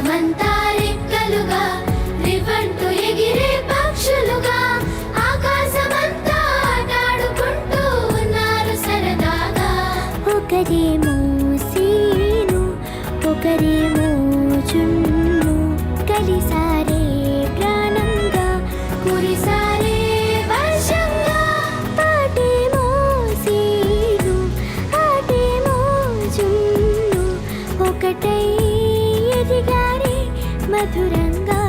ఆకాశమంతా రెక్కలుగా రివ్వంటూ ఎగిరే పక్షులుగా ఆకాశమంతా ఆటాడుకుంటూ ఉన్నారు సరదాగా. ఒకరేమో సీను ఒకరేమో జున్ను కలిసారే ప్రాణంగా కురిసారే వర్షంగా. పాటేమో సీను ఆటేమో జున్ను ఒకటై ఎదిగారే మధురంగా.